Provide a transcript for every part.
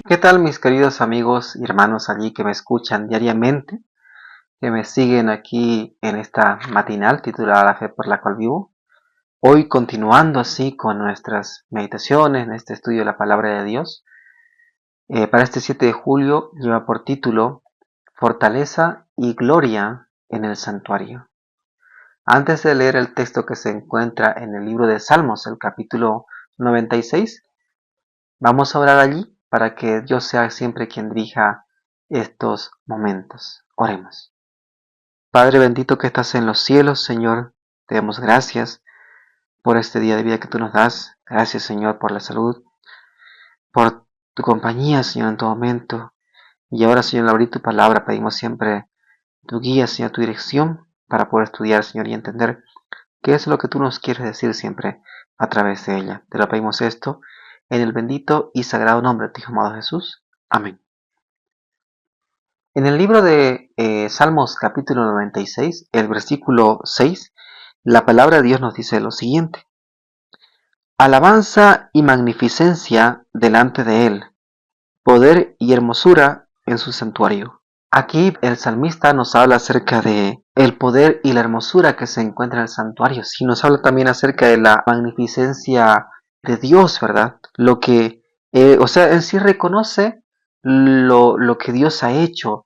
¿Qué tal mis queridos amigos y hermanos allí que me escuchan diariamente, que me siguen aquí en esta matinal titulada La fe por la cual vivo? Hoy continuando así con nuestras meditaciones en este estudio de la palabra de Dios, para este 7 de julio lleva por título Fortaleza y Gloria en el Santuario. Antes de leer el texto que se encuentra en el libro de Salmos, el capítulo 96, vamos a orar allí para que Dios sea siempre quien dirija estos momentos. Oremos. Padre bendito que estás en los cielos, Señor, te damos gracias por este día de vida que tú nos das. Gracias, Señor, por la salud, por tu compañía, Señor, en todo momento. Y ahora, Señor, al abrir tu palabra, pedimos siempre tu guía, Señor, tu dirección para poder estudiar, Señor, y entender qué es lo que tú nos quieres decir siempre a través de ella. Te lo pedimos esto en el bendito y sagrado nombre de tu Hijo amado Jesús. Amén. En el libro de Salmos capítulo 96, el versículo 6, la palabra de Dios nos dice lo siguiente: alabanza y magnificencia delante de él, poder y hermosura en su santuario. Aquí el salmista nos habla acerca de el poder y la hermosura que se encuentra en el santuario. Sí, nos habla también acerca de la magnificencia de Dios, ¿verdad? Lo que, en sí reconoce lo que Dios ha hecho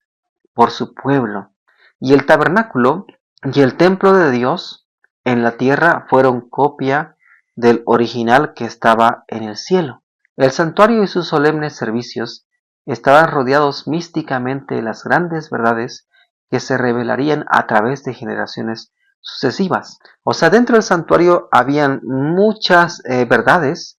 por su pueblo. Y el tabernáculo y el templo de Dios en la tierra fueron copia del original que estaba en el cielo. El santuario y sus solemnes servicios estaban rodeados místicamente de las grandes verdades que se revelarían a través de generaciones sucesivas. O sea, dentro del santuario habían muchas verdades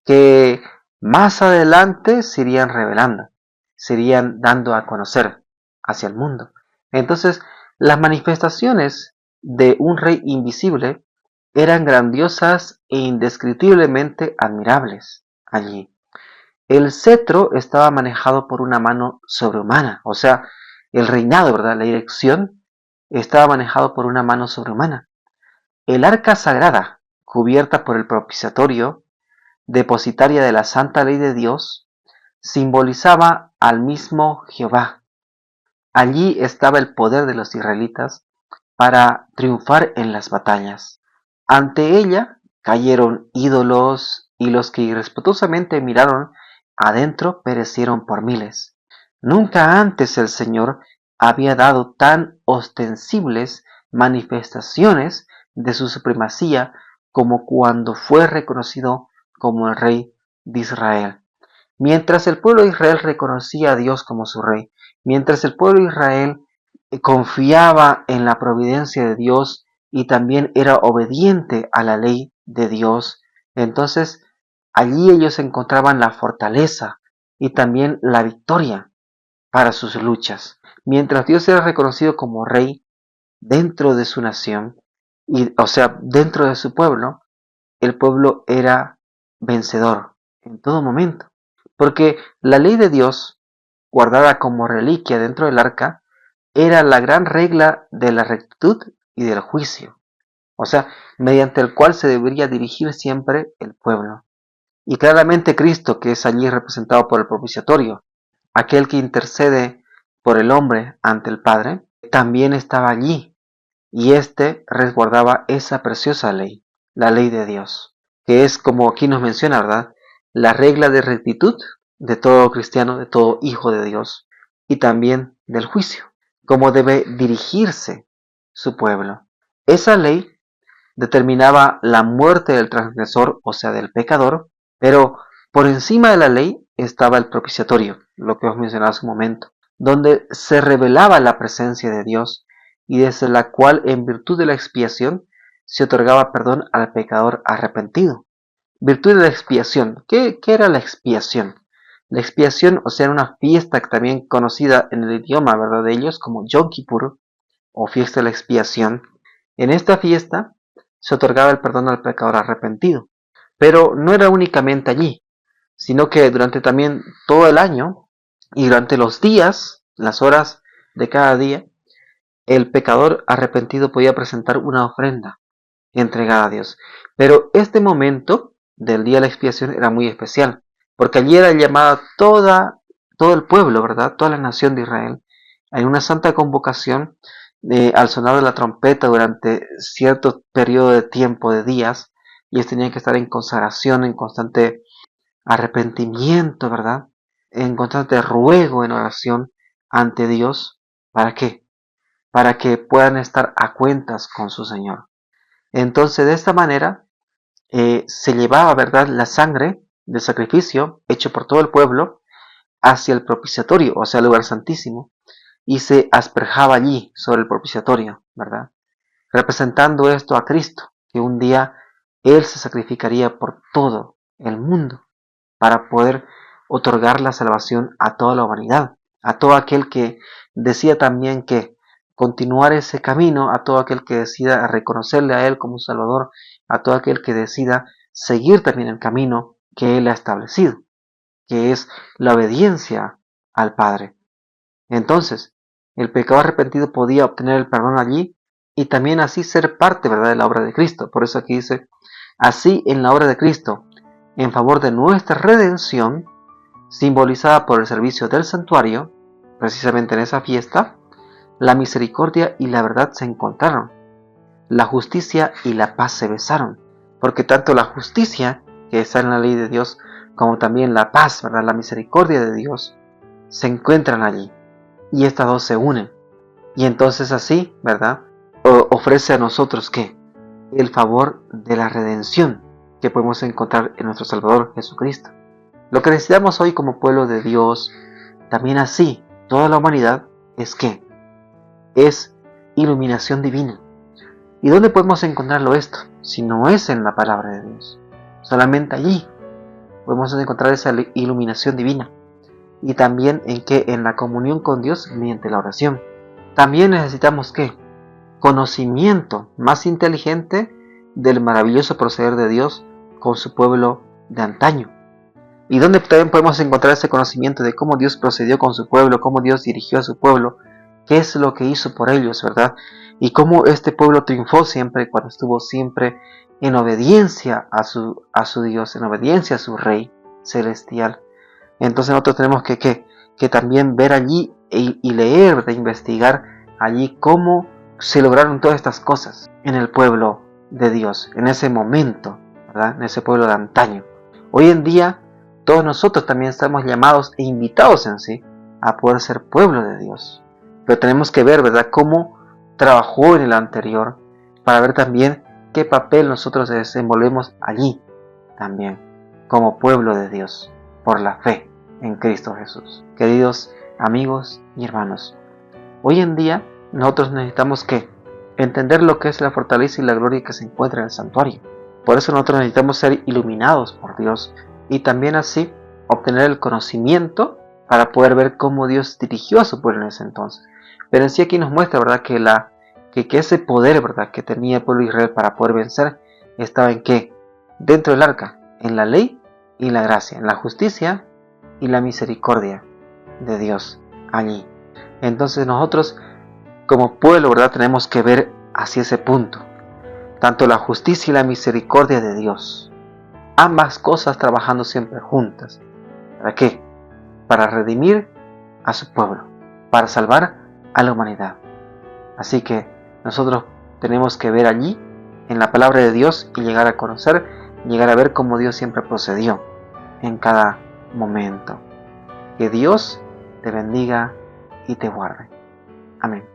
que más adelante se irían revelando, se irían dando a conocer hacia el mundo. Entonces, las manifestaciones de un rey invisible eran grandiosas e indescriptiblemente admirables allí. El cetro estaba manejado por una mano sobrehumana, o sea, el reinado, ¿verdad? La dirección estaba manejado por una mano sobrehumana. El arca sagrada, cubierta por el propiciatorio, depositaria de la santa ley de Dios, simbolizaba al mismo Jehová. Allí estaba el poder de los israelitas para triunfar en las batallas. Ante ella cayeron ídolos y los que irrespetuosamente miraron adentro perecieron por miles. Nunca antes el Señor había dado tan ostensibles manifestaciones de su supremacía como cuando fue reconocido como el rey de Israel. Mientras el pueblo de Israel reconocía a Dios como su rey, mientras el pueblo de Israel confiaba en la providencia de Dios y también era obediente a la ley de Dios, entonces allí ellos encontraban la fortaleza y también la victoria para sus luchas. Mientras Dios era reconocido como rey dentro de su nación, dentro de su pueblo, el pueblo era vencedor en todo momento. Porque la ley de Dios, guardada como reliquia dentro del arca, era la gran regla de la rectitud y del juicio. O sea, mediante el cual se debería dirigir siempre el pueblo. Y claramente Cristo, que es allí representado por el propiciatorio, aquel que intercede por el hombre ante el Padre, también estaba allí. Y éste resguardaba esa preciosa ley, la ley de Dios, que es, como aquí nos menciona, ¿verdad?, la regla de rectitud de todo cristiano, de todo hijo de Dios, y también del juicio, cómo debe dirigirse su pueblo. Esa ley determinaba la muerte del transgresor, o sea, del pecador, pero por encima de la ley estaba el propiciatorio, lo que os mencionaba hace un momento, donde se revelaba la presencia de Dios y desde la cual, en virtud de la expiación, se otorgaba perdón al pecador arrepentido. Virtud de la expiación. ¿Qué era la expiación? La expiación, o sea, era una fiesta también conocida en el idioma, ¿verdad?, de ellos como Yom Kippur o fiesta de la expiación. En esta fiesta se otorgaba el perdón al pecador arrepentido. Pero no era únicamente allí, sino que durante también todo el año y durante los días, las horas de cada día, el pecador arrepentido podía presentar una ofrenda entregada a Dios. Pero este momento del día de la expiación era muy especial, porque allí era llamada todo el pueblo, ¿verdad? Toda la nación de Israel, en una santa convocación al sonar de la trompeta durante cierto periodo de tiempo, de días, y ellos tenían que estar en consagración, en constante arrepentimiento, ¿verdad? En constante ruego, en oración ante Dios. ¿Para qué? Para que puedan estar a cuentas con su Señor. Entonces, de esta manera, se llevaba, ¿verdad?, la sangre del sacrificio hecho por todo el pueblo hacia el propiciatorio, o sea, el lugar santísimo, y se asperjaba allí sobre el propiciatorio, ¿verdad? Representando esto a Cristo, que un día Él se sacrificaría por todo el mundo para poder otorgar la salvación a toda la humanidad, a todo aquel que decida también que continuar ese camino, a todo aquel que decida reconocerle a Él como Salvador, a todo aquel que decida seguir también el camino que Él ha establecido, que es la obediencia al Padre. Entonces, el pecado arrepentido podía obtener el perdón allí y también así ser parte, ¿verdad?, de la obra de Cristo. Por eso aquí dice, así en la obra de Cristo, en favor de nuestra redención, simbolizada por el servicio del santuario, precisamente en esa fiesta, la misericordia y la verdad se encontraron, la justicia y la paz se besaron, porque tanto la justicia, que está en la ley de Dios, como también la paz, ¿verdad?, la misericordia de Dios, se encuentran allí, y estas dos se unen, y entonces así, ¿verdad?, ofrece a nosotros, ¿qué? El favor de la redención que podemos encontrar en nuestro Salvador Jesucristo. Lo que necesitamos hoy como pueblo de Dios, también así, toda la humanidad, es ¿qué? Es iluminación divina. ¿Y dónde podemos encontrarlo esto? Si no es en la palabra de Dios. Solamente allí podemos encontrar esa iluminación divina. Y también en que en la comunión con Dios mediante la oración. También necesitamos ¿qué? Conocimiento más inteligente del maravilloso proceder de Dios con su pueblo de antaño. Y donde también podemos encontrar ese conocimiento de cómo Dios procedió con su pueblo, cómo Dios dirigió a su pueblo, qué es lo que hizo por ellos, ¿verdad? Y cómo este pueblo triunfó siempre cuando estuvo siempre en obediencia a su Dios, en obediencia a su Rey celestial. Entonces nosotros tenemos que también ver allí y leer, ¿verdad?, investigar allí cómo se lograron todas estas cosas en el pueblo de Dios, en ese momento, ¿verdad?, en ese pueblo de antaño. Hoy en día todos nosotros también estamos llamados e invitados en sí a poder ser pueblo de Dios. Pero tenemos que ver, ¿verdad?, cómo trabajó en el anterior para ver también qué papel nosotros desenvolvemos allí también como pueblo de Dios por la fe en Cristo Jesús. Queridos amigos y hermanos, hoy en día nosotros necesitamos que entender lo que es la fortaleza y la gloria que se encuentra en el santuario. Por eso nosotros necesitamos ser iluminados por Dios y también así obtener el conocimiento para poder ver cómo Dios dirigió a su pueblo en ese entonces. Pero en sí aquí nos muestra, ¿verdad?, que ese poder, ¿verdad?, que tenía el pueblo de Israel para poder vencer estaba en qué? Dentro del arca, en la ley y la gracia, en la justicia y la misericordia de Dios allí. Entonces nosotros como pueblo, ¿verdad?, tenemos que ver hacia ese punto, tanto la justicia y la misericordia de Dios, ambas cosas trabajando siempre juntas. ¿Para qué? Para redimir a su pueblo, para salvar a la humanidad. Así que nosotros tenemos que ver allí en la palabra de Dios y llegar a conocer, llegar a ver cómo Dios siempre procedió en cada momento. Que Dios te bendiga y te guarde. Amén.